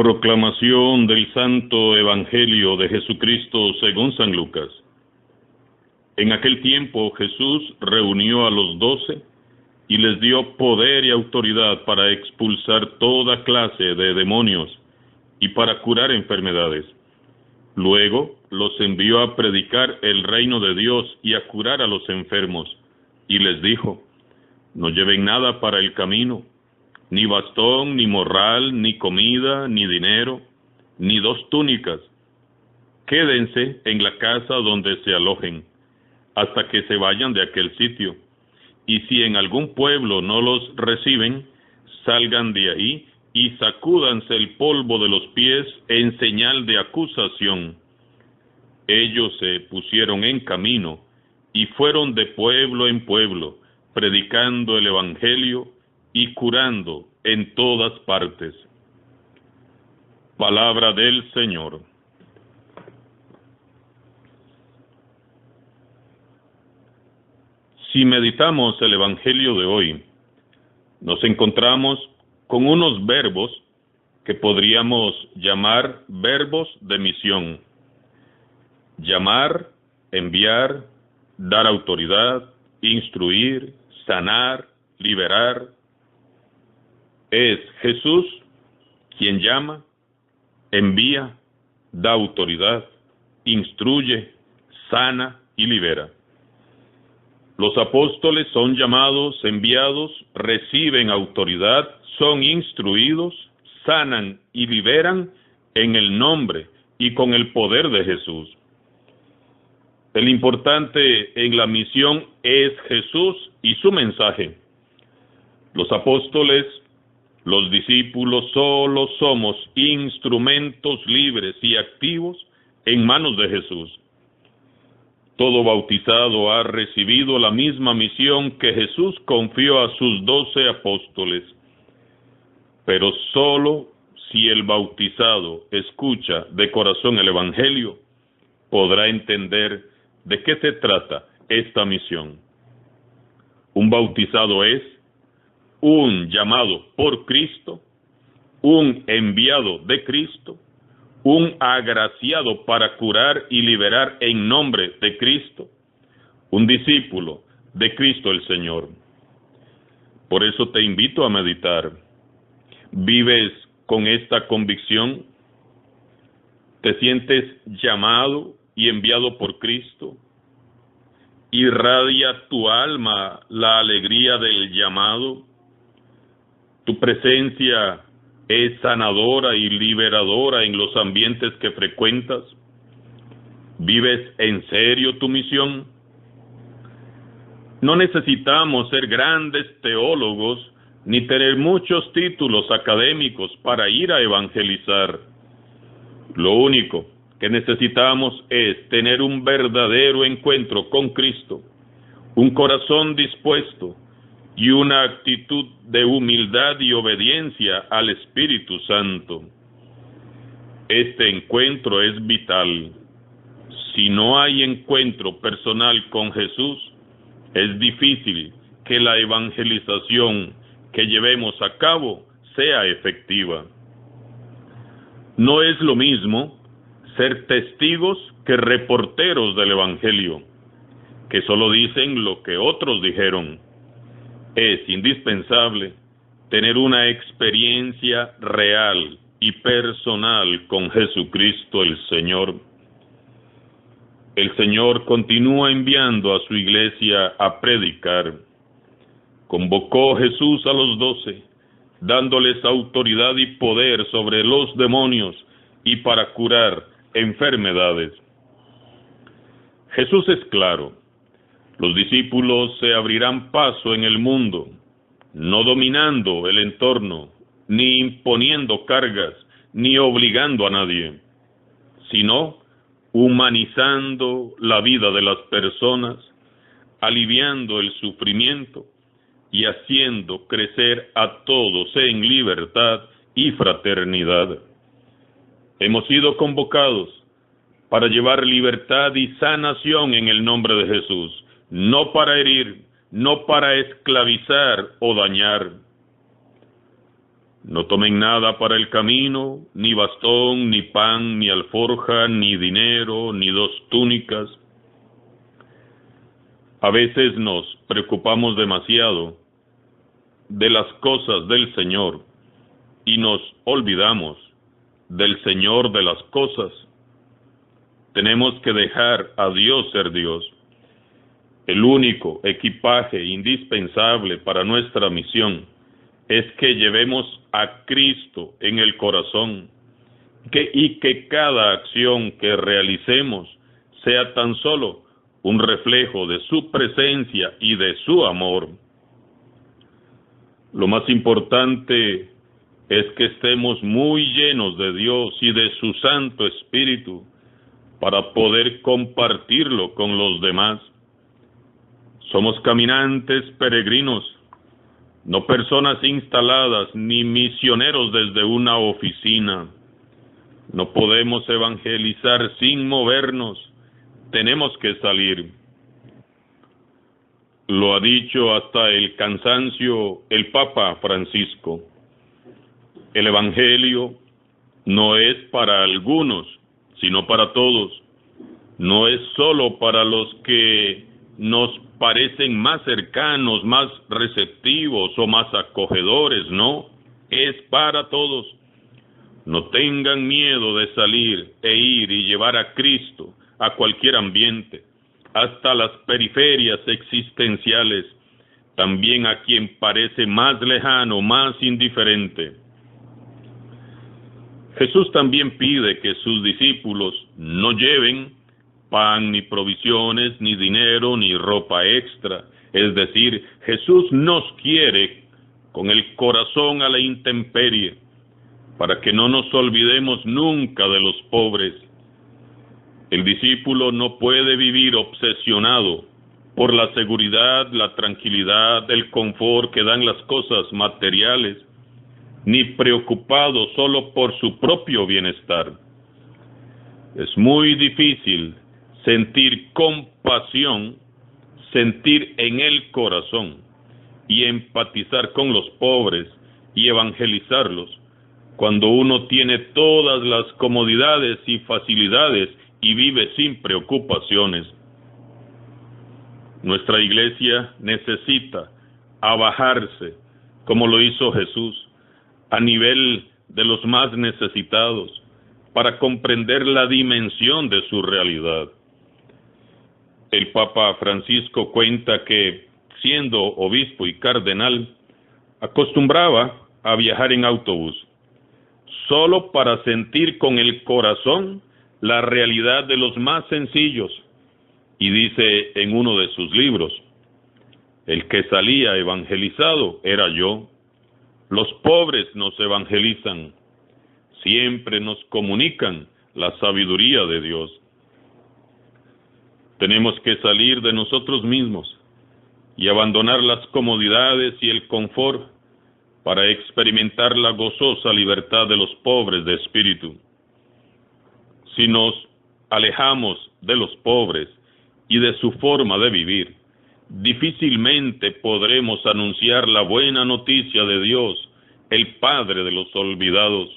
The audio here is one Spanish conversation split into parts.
Proclamación del Santo Evangelio de Jesucristo según San Lucas. En aquel tiempo Jesús reunió a los 12 y les dio poder y autoridad para expulsar toda clase de demonios y para curar enfermedades. Luego los envió a predicar el reino de Dios y a curar a los enfermos. Y les dijo: no lleven nada para el camino, ni bastón, ni morral, ni comida, ni dinero, ni 2 túnicas. Quédense en la casa donde se alojen, hasta que se vayan de aquel sitio. Y si en algún pueblo no los reciben, salgan de ahí y sacúdanse el polvo de los pies en señal de acusación. Ellos se pusieron en camino y fueron de pueblo en pueblo, predicando el Evangelio y curando en todas partes. Palabra del Señor. Si meditamos el Evangelio de hoy, nos encontramos con unos verbos que podríamos llamar verbos de misión. Llamar, enviar, dar autoridad, instruir, sanar, liberar. Es Jesús quien llama, envía, da autoridad, instruye, sana y libera. Los apóstoles son llamados, enviados, reciben autoridad, son instruidos, sanan y liberan en el nombre y con el poder de Jesús. El importante en la misión es Jesús y su mensaje. Los apóstoles, los discípulos, solo somos instrumentos libres y activos en manos de Jesús. Todo bautizado ha recibido la misma misión que Jesús confió a sus 12 apóstoles. Pero solo si el bautizado escucha de corazón el Evangelio, podrá entender de qué se trata esta misión. Un bautizado es un llamado por Cristo, un enviado de Cristo, un agraciado para curar y liberar en nombre de Cristo, un discípulo de Cristo el Señor. Por eso te invito a meditar. ¿Vives con esta convicción? ¿Te sientes llamado y enviado por Cristo? ¿Irradia tu alma la alegría del llamado? ¿Tu presencia es sanadora y liberadora en los ambientes que frecuentas? ¿Vives en serio tu misión? No necesitamos ser grandes teólogos ni tener muchos títulos académicos para ir a evangelizar. Lo único que necesitamos es tener un verdadero encuentro con Cristo, un corazón dispuesto y una actitud de humildad y obediencia al Espíritu Santo. Este encuentro es vital. Si no hay encuentro personal con Jesús, es difícil que la evangelización que llevemos a cabo sea efectiva. No es lo mismo ser testigos que reporteros del Evangelio, que solo dicen lo que otros dijeron. Es indispensable tener una experiencia real y personal con Jesucristo el Señor. El Señor continúa enviando a su iglesia a predicar. Convocó Jesús a los 12, dándoles autoridad y poder sobre los demonios y para curar enfermedades. Jesús es claro. Los discípulos se abrirán paso en el mundo, no dominando el entorno, ni imponiendo cargas, ni obligando a nadie, sino humanizando la vida de las personas, aliviando el sufrimiento y haciendo crecer a todos en libertad y fraternidad. Hemos sido convocados para llevar libertad y sanación en el nombre de Jesús, no para herir, no para esclavizar o dañar. No tomen nada para el camino, ni bastón, ni pan, ni alforja, ni dinero, ni 2 túnicas. A veces nos preocupamos demasiado de las cosas del Señor y nos olvidamos del Señor de las cosas. Tenemos que dejar a Dios ser Dios. El único equipaje indispensable para nuestra misión es que llevemos a Cristo en el corazón y que cada acción que realicemos sea tan solo un reflejo de su presencia y de su amor. Lo más importante es que estemos muy llenos de Dios y de su Santo Espíritu para poder compartirlo con los demás. Somos caminantes peregrinos, no personas instaladas ni misioneros desde una oficina. No podemos evangelizar sin movernos, tenemos que salir. Lo ha dicho hasta el cansancio el Papa Francisco. El Evangelio no es para algunos, sino para todos. No es solo para los que nos parecen más cercanos, más receptivos o más acogedores, no, es para todos. No tengan miedo de salir e ir y llevar a Cristo a cualquier ambiente, hasta las periferias existenciales, también a quien parece más lejano, más indiferente. Jesús también pide que sus discípulos no lleven pan, ni provisiones, ni dinero, ni ropa extra. Es decir, Jesús nos quiere con el corazón a la intemperie, para que no nos olvidemos nunca de los pobres. El discípulo no puede vivir obsesionado por la seguridad, la tranquilidad, el confort que dan las cosas materiales, ni preocupado solo por su propio bienestar. Es muy difícil sentir compasión, sentir en el corazón y empatizar con los pobres y evangelizarlos cuando uno tiene todas las comodidades y facilidades y vive sin preocupaciones. Nuestra iglesia necesita abajarse, como lo hizo Jesús, a nivel de los más necesitados, para comprender la dimensión de su realidad. El Papa Francisco cuenta que, siendo obispo y cardenal, acostumbraba a viajar en autobús, solo para sentir con el corazón la realidad de los más sencillos. Y dice en uno de sus libros: el que salía evangelizado era yo. Los pobres nos evangelizan, siempre nos comunican la sabiduría de Dios. Tenemos que salir de nosotros mismos y abandonar las comodidades y el confort para experimentar la gozosa libertad de los pobres de espíritu. Si nos alejamos de los pobres y de su forma de vivir, difícilmente podremos anunciar la buena noticia de Dios, el Padre de los olvidados.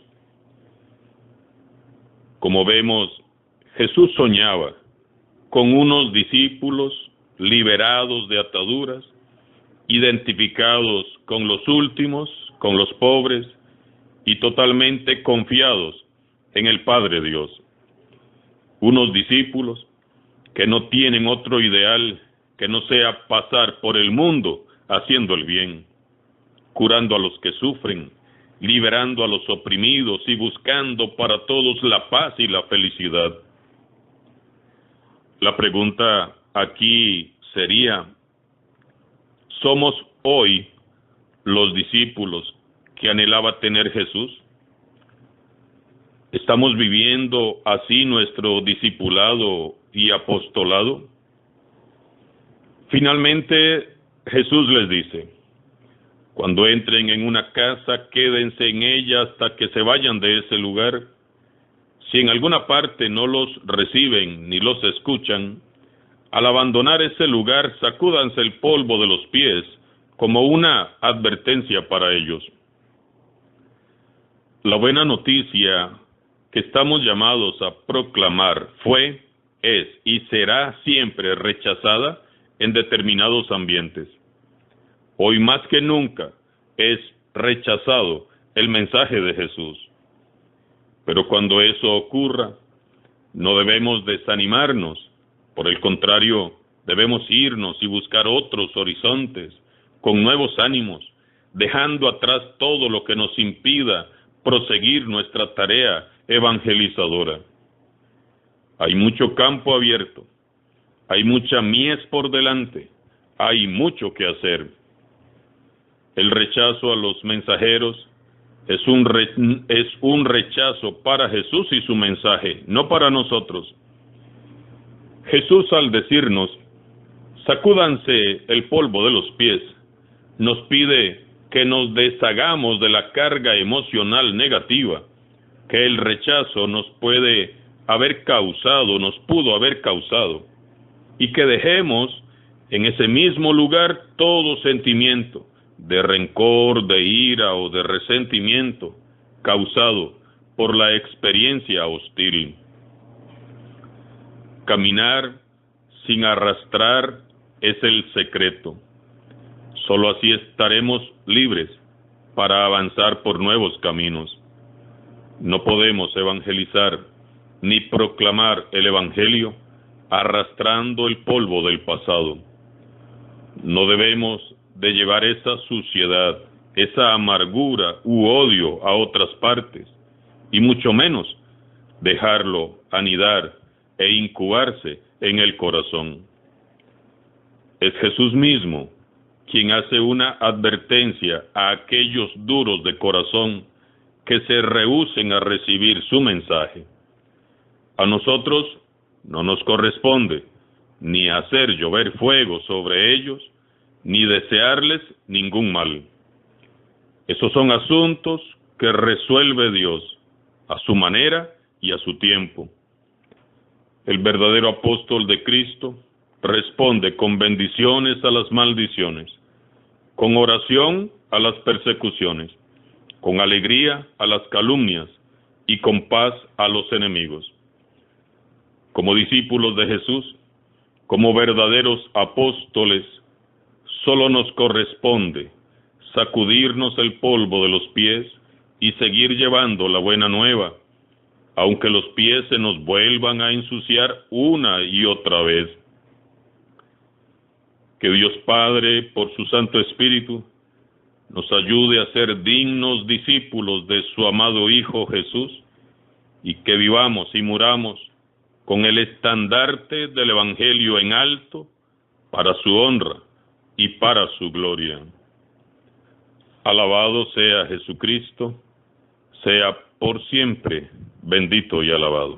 Como vemos, Jesús soñaba con unos discípulos liberados de ataduras, identificados con los últimos, con los pobres, y totalmente confiados en el Padre Dios. Unos discípulos que no tienen otro ideal que no sea pasar por el mundo haciendo el bien, curando a los que sufren, liberando a los oprimidos y buscando para todos la paz y la felicidad. La pregunta aquí sería: ¿somos hoy los discípulos que anhelaba tener Jesús? ¿Estamos viviendo así nuestro discipulado y apostolado? Finalmente, Jesús les dice: cuando entren en una casa, quédense en ella hasta que se vayan de ese lugar. Si en alguna parte no los reciben ni los escuchan, al abandonar ese lugar, sacúdanse el polvo de los pies como una advertencia para ellos. La buena noticia que estamos llamados a proclamar fue, es y será siempre rechazada en determinados ambientes. Hoy más que nunca es rechazado el mensaje de Jesús. Pero cuando eso ocurra, no debemos desanimarnos. Por el contrario, debemos irnos y buscar otros horizontes, con nuevos ánimos, dejando atrás todo lo que nos impida proseguir nuestra tarea evangelizadora. Hay mucho campo abierto, hay mucha mies por delante, hay mucho que hacer. El rechazo a los mensajeros es un rechazo para Jesús y su mensaje, no para nosotros. Jesús, al decirnos, sacúdanse el polvo de los pies, nos pide que nos deshagamos de la carga emocional negativa que el rechazo nos pudo haber causado, y que dejemos en ese mismo lugar todo sentimiento de rencor, de ira o de resentimiento causado por la experiencia hostil. Caminar sin arrastrar es el secreto. Solo así estaremos libres para avanzar por nuevos caminos. No podemos evangelizar ni proclamar el Evangelio arrastrando el polvo del pasado. No debemos de llevar esa suciedad, esa amargura u odio a otras partes, y mucho menos dejarlo anidar e incubarse en el corazón. Es Jesús mismo quien hace una advertencia a aquellos duros de corazón que se rehúsen a recibir su mensaje. A nosotros no nos corresponde ni hacer llover fuego sobre ellos, ni desearles ningún mal. Esos son asuntos que resuelve Dios a su manera y a su tiempo. El verdadero apóstol de Cristo responde con bendiciones a las maldiciones, con oración a las persecuciones, con alegría a las calumnias y con paz a los enemigos. Como discípulos de Jesús, como verdaderos apóstoles, solo nos corresponde sacudirnos el polvo de los pies y seguir llevando la buena nueva, aunque los pies se nos vuelvan a ensuciar una y otra vez. Que Dios Padre, por su Santo Espíritu, nos ayude a ser dignos discípulos de su amado Hijo Jesús, y que vivamos y muramos con el estandarte del Evangelio en alto, para su honra y para su gloria. Alabado sea Jesucristo, sea por siempre bendito y alabado.